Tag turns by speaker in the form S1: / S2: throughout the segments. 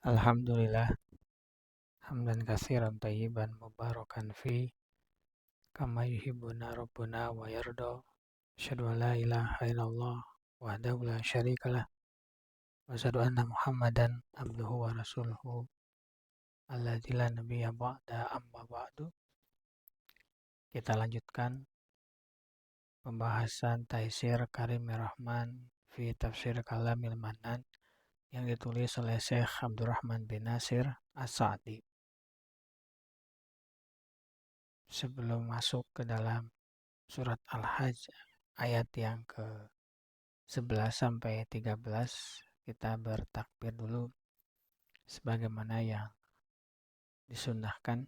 S1: Alhamdulillah, hamdan katsiran tayyiban mubarakan fi kama yuhibbuna rabbuna wa yarda. Asyhadu an la ilaha illallah wahdahu la syarikalah wa asyhadu anna Muhammadan abduhu wa rasuluhu alladzi la nabiyya ba'da amma ba'du. Kita lanjutkan pembahasan Taisir Karimir Rahman fi Tafsir Kalamil Mannan yang ditulis oleh Syekh Abdurrahman bin Nasir As-Sa'di. Sebelum masuk ke dalam surat Al-Hajj ayat yang ke-11 sampai 13, kita bertakbir dulu sebagaimana yang disunnahkan.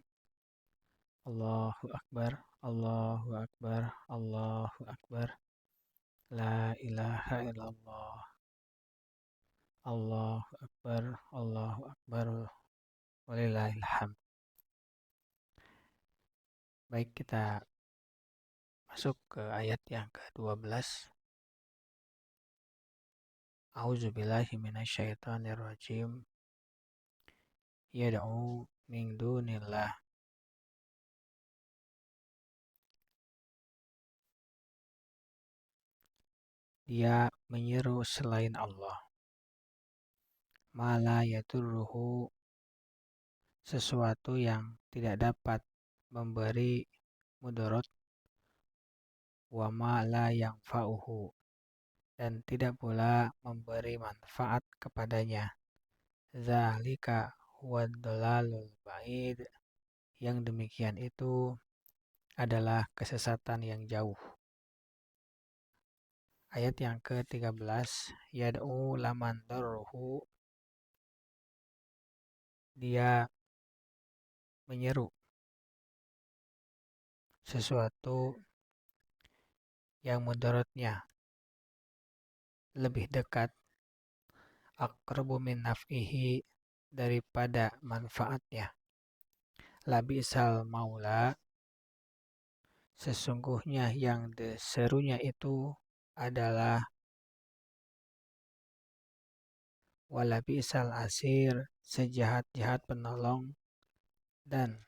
S1: Allahu Akbar, Allahu Akbar, Allahu Akbar. La ilaha illallah. Allahu Akbar, Allahu Akbar. Walillahil hamd. Baik, kita masuk ke ayat yang ke-12. A'udzubillahi minasyaitonirrajim. Yad'u min dunillah. Dia menyeru selain Allah. Ma la yadurruhu, sesuatu yang tidak dapat memberi mudarat. Wa ma la yanfa'uhu, dan tidak pula memberi manfaat kepadanya. Dzalika huwad dhalalul ba'id, yang demikian itu adalah kesesatan yang jauh. Ayat yang ke-13, yad'u laman darruhu, dia menyeru sesuatu yang mudaratnya lebih dekat, aqrabu min naf'ihi, daripada manfaatnya. Labisal maula, sesungguhnya yang diserunya itu adalah walabisal asir, sejahat-jahat penolong dan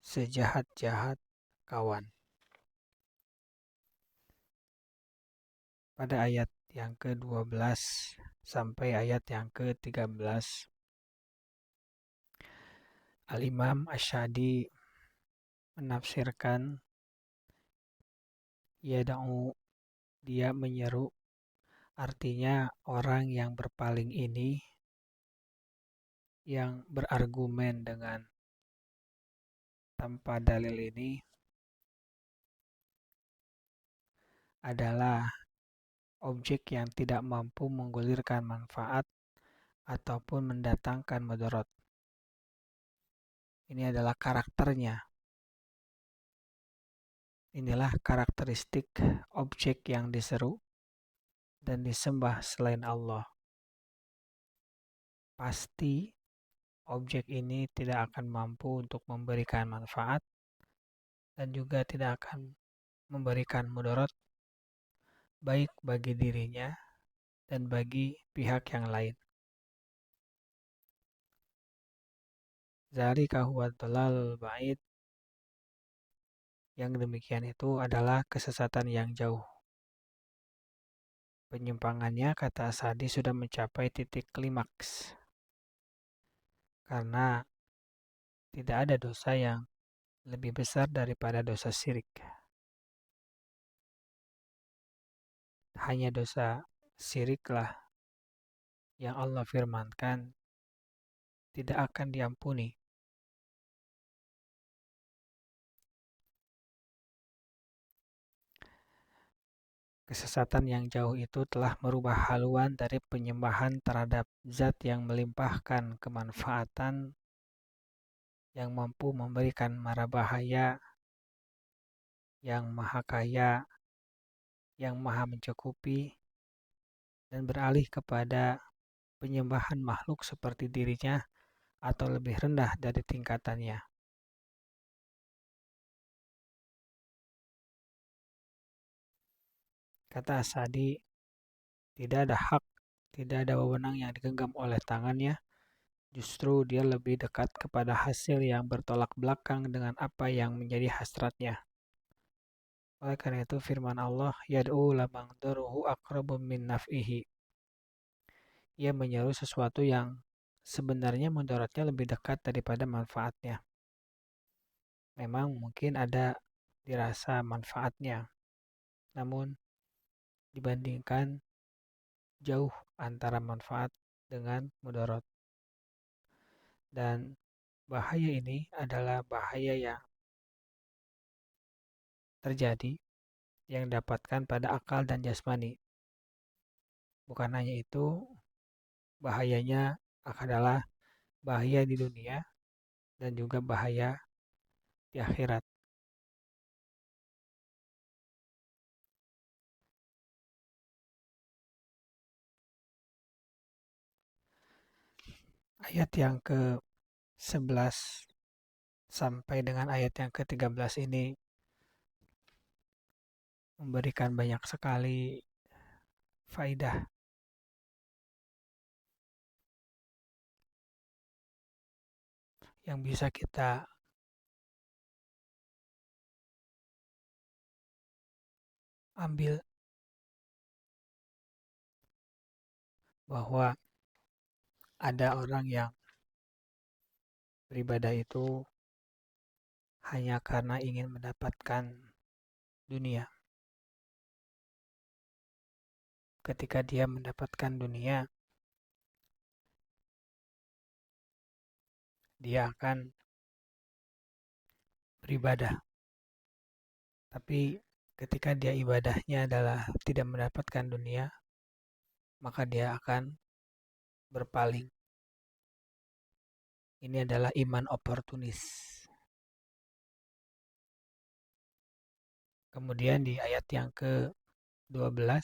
S1: sejahat-jahat kawan. Pada ayat yang ke-12 sampai ayat yang ke-13, Al-Imam Asy-Syadi menafsirkan yad'u, dia menyeru, artinya orang yang berpaling ini, yang berargumen dengan tanpa dalil ini, adalah objek yang tidak mampu menggulirkan manfaat ataupun mendatangkan mudarat. Ini adalah karakternya. Inilah karakteristik objek yang diseru dan disembah selain Allah. Pasti objek ini tidak akan mampu untuk memberikan manfaat dan juga tidak akan memberikan mudarat baik bagi dirinya dan bagi pihak yang lain. Dzalika huwad dhalalul ba'id, yang demikian itu adalah kesesatan yang jauh. Penyimpangannya, kata Sa'di, sudah mencapai titik klimaks. Karena tidak ada dosa yang lebih besar daripada dosa syirik. Hanya dosa syiriklah yang Allah firmankan tidak akan diampuni. Kesesatan yang jauh itu telah merubah haluan dari penyembahan terhadap zat yang melimpahkan kemanfaatan, yang mampu memberikan mara bahaya, yang maha kaya, yang maha mencukupi, dan beralih kepada penyembahan makhluk seperti dirinya atau lebih rendah dari tingkatannya. Kata As-Sa'di, tidak ada hak, tidak ada wewenang yang digenggam oleh tangannya Justru dia lebih dekat kepada hasil yang bertolak belakang dengan apa yang menjadi hasratnya. Oleh karena itu firman Allah, yad'u lamang daruhu aqrabu min naf'ihi. Ia menyeru sesuatu yang sebenarnya mudaratnya lebih dekat daripada manfaatnya. Memang mungkin ada dirasa manfaatnya, namun dibandingkan jauh antara manfaat dengan mudarat. Dan bahaya ini adalah bahaya yang terjadi yang didapatkan pada akal dan jasmani. Bukan hanya itu, bahayanya adalah bahaya di dunia dan juga bahaya di akhirat. Ayat yang ke-11 sampai dengan ayat yang ke-13 ini memberikan banyak sekali faidah yang bisa kita ambil, bahwa ada orang yang beribadah itu hanya karena ingin mendapatkan dunia. Ketika dia mendapatkan dunia, dia akan beribadah. Tapi ketika dia ibadahnya adalah tidak mendapatkan dunia, maka dia akan berpaling. Ini adalah iman oportunis. Kemudian di ayat yang ke-12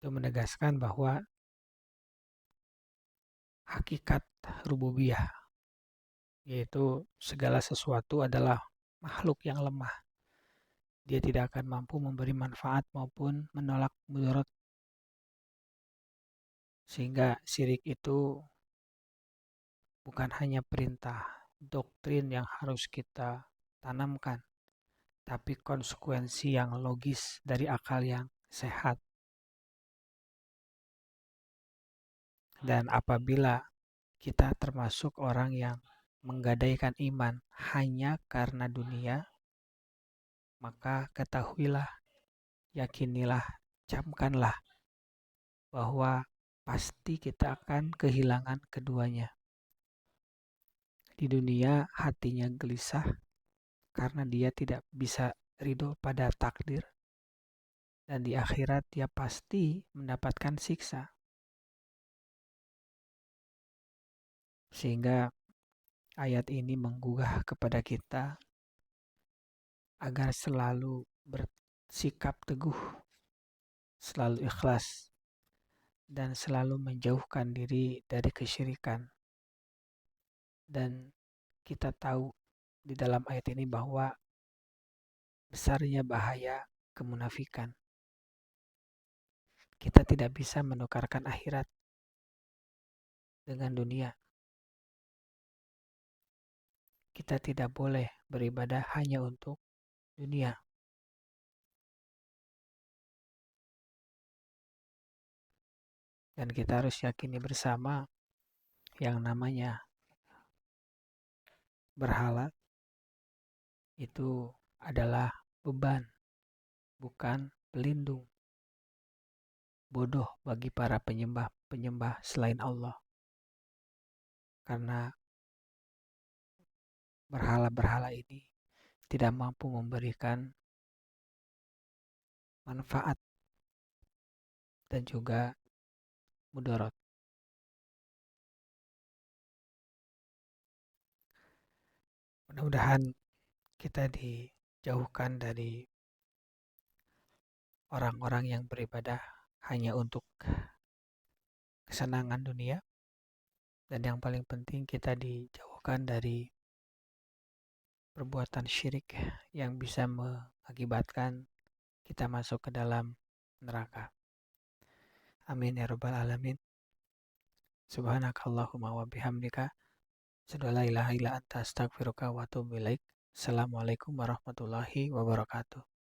S1: itu menegaskan bahwa hakikat rububiyah, yaitu segala sesuatu adalah makhluk yang lemah. Dia tidak akan mampu memberi manfaat maupun menolak mudarat. Sehingga syirik itu bukan hanya perintah, doktrin yang harus kita tanamkan, tapi konsekuensi yang logis dari akal yang sehat. Dan apabila kita termasuk orang yang menggadaikan iman hanya karena dunia, maka ketahuilah, yakinilah, camkanlah bahwa pasti kita akan kehilangan keduanya. Di dunia hatinya gelisah karena dia tidak bisa ridho pada takdir. Dan di akhirat dia pasti mendapatkan siksa. Sehingga ayat ini menggugah kepada kita agar selalu bersikap teguh, selalu ikhlas, dan selalu menjauhkan diri dari kesyirikan. Dan kita tahu di dalam ayat ini bahwa besarnya bahaya kemunafikan. Kita tidak bisa menukarkan akhirat dengan dunia. Kita tidak boleh beribadah hanya untuk dunia. Dan kita harus yakini bersama yang namanya berhala itu adalah beban, bukan pelindung. Bodoh bagi para penyembah selain Allah. Karena berhala-berhala ini tidak mampu memberikan manfaat dan juga mudarat. Mudah-mudahan kita dijauhkan dari orang-orang yang beribadah hanya untuk kesenangan dunia. Dan yang paling penting kita dijauhkan dari perbuatan syirik yang bisa mengakibatkan kita masuk ke dalam neraka. Amin ya rabbal alamin. Subhanakallahumma wa bihamdika asyhadu an la ilaha illa anta astaghfiruka wa atubu ilaik. Assalamualaikum warahmatullahi wabarakatuh.